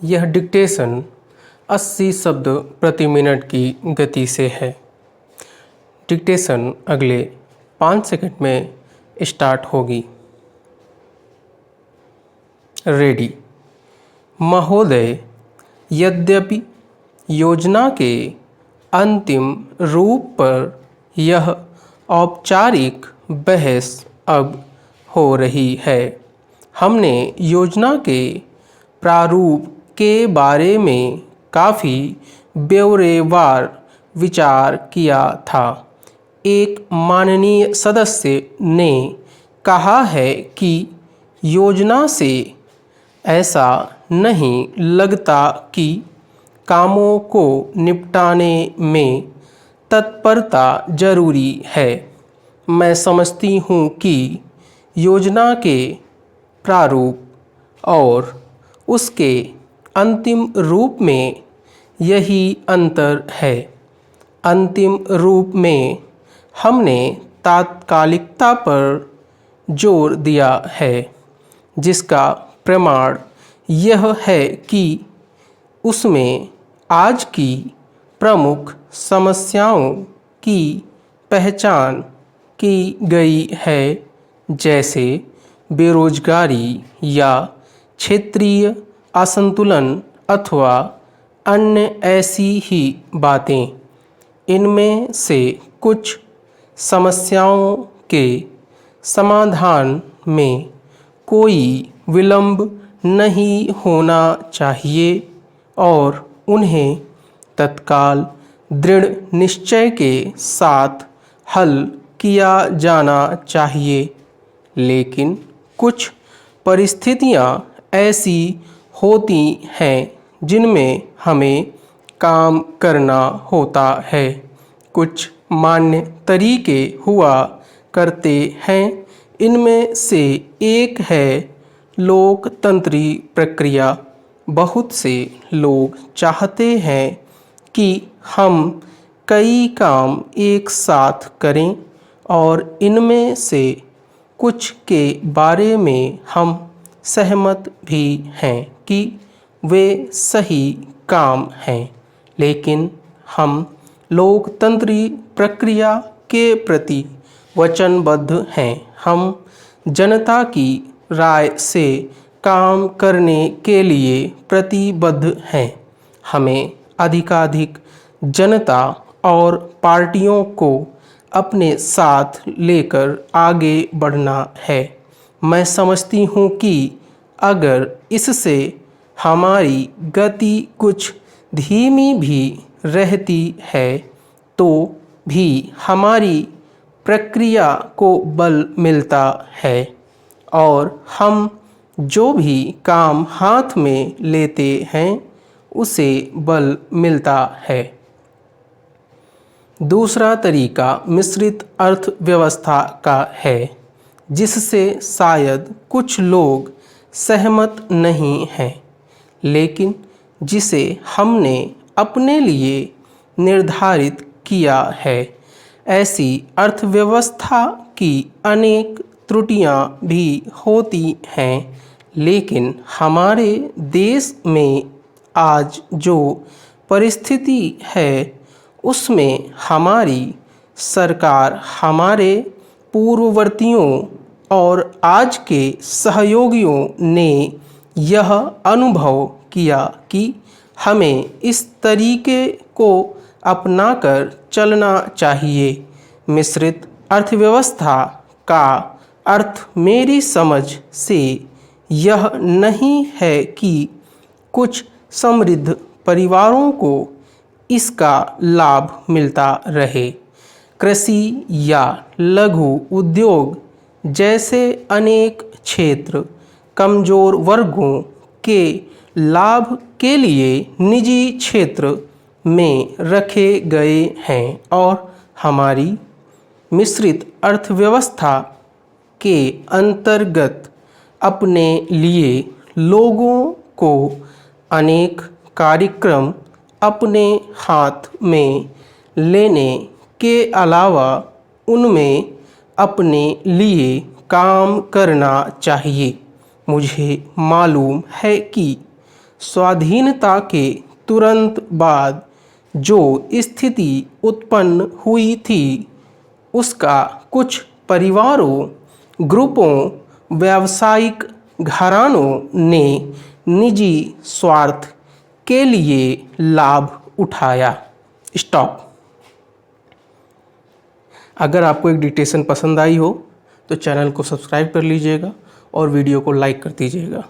यह डिक्टेशन 80 शब्द प्रति मिनट की गति से है। डिक्टेशन अगले 5 सेकंड में स्टार्ट होगी। रेडी। महोदय, यद्यपि योजना के अंतिम रूप पर यह औपचारिक बहस अब हो रही है, हमने योजना के प्रारूप के बारे में काफ़ी ब्यौरेवार विचार किया था। एक माननीय सदस्य ने कहा है कि योजना से ऐसा नहीं लगता कि कामों को निपटाने में तत्परता जरूरी है। मैं समझती हूँ कि योजना के प्रारूप और उसके अंतिम रूप में यही अंतर है। अंतिम रूप में हमने तात्कालिकता पर जोर दिया है, जिसका प्रमाण यह है कि उसमें आज की प्रमुख समस्याओं की पहचान की गई है, जैसे बेरोजगारी या क्षेत्रीय असंतुलन अथवा अन्य ऐसी ही बातें। इनमें से कुछ समस्याओं के समाधान में कोई विलंब नहीं होना चाहिए और उन्हें तत्काल दृढ़ निश्चय के साथ हल किया जाना चाहिए। लेकिन कुछ परिस्थितियां ऐसी होती हैं जिनमें हमें काम करना होता है। कुछ मान्य तरीके हुआ करते हैं। इनमें से एक है लोकतंत्री प्रक्रिया। बहुत से लोग चाहते हैं कि हम कई काम एक साथ करें और इनमें से कुछ के बारे में हम सहमत भी हैं कि वे सही काम हैं, लेकिन हम लोकतंत्री प्रक्रिया के प्रति वचनबद्ध हैं। हम जनता की राय से काम करने के लिए प्रतिबद्ध हैं। हमें अधिकाधिक जनता और पार्टियों को अपने साथ लेकर आगे बढ़ना है। मैं समझती हूँ कि अगर इससे हमारी गति कुछ धीमी भी रहती है तो भी हमारी प्रक्रिया को बल मिलता है और हम जो भी काम हाथ में लेते हैं उसे बल मिलता है। दूसरा तरीका मिश्रित अर्थव्यवस्था का है, जिससे शायद कुछ लोग सहमत नहीं हैं, लेकिन जिसे हमने अपने लिए निर्धारित किया है। ऐसी अर्थव्यवस्था की अनेक त्रुटियां भी होती हैं, लेकिन हमारे देश में आज जो परिस्थिति है उसमें हमारी सरकार हमारे पूर्ववर्तियों और आज के सहयोगियों ने यह अनुभव किया कि हमें इस तरीके को अपनाकर चलना चाहिए। मिश्रित अर्थव्यवस्था का अर्थ मेरी समझ से यह नहीं है कि कुछ समृद्ध परिवारों को इसका लाभ मिलता रहे। कृषि या लघु उद्योग जैसे अनेक क्षेत्र कमज़ोर वर्गों के लाभ के लिए निजी क्षेत्र में रखे गए हैं और हमारी मिश्रित अर्थव्यवस्था के अंतर्गत अपने लिए लोगों को अनेक कार्यक्रम अपने हाथ में लेने के अलावा उनमें अपने लिए काम करना चाहिए। मुझे मालूम है कि स्वाधीनता के तुरंत बाद जो स्थिति उत्पन्न हुई थी उसका कुछ परिवारों, ग्रुपों, व्यावसायिक घरानों ने निजी स्वार्थ के लिए लाभ उठाया। स्टॉप। अगर आपको एक डिक्टेशन पसंद आई हो तो चैनल को सब्सक्राइब कर लीजिएगा और वीडियो को लाइक कर दीजिएगा।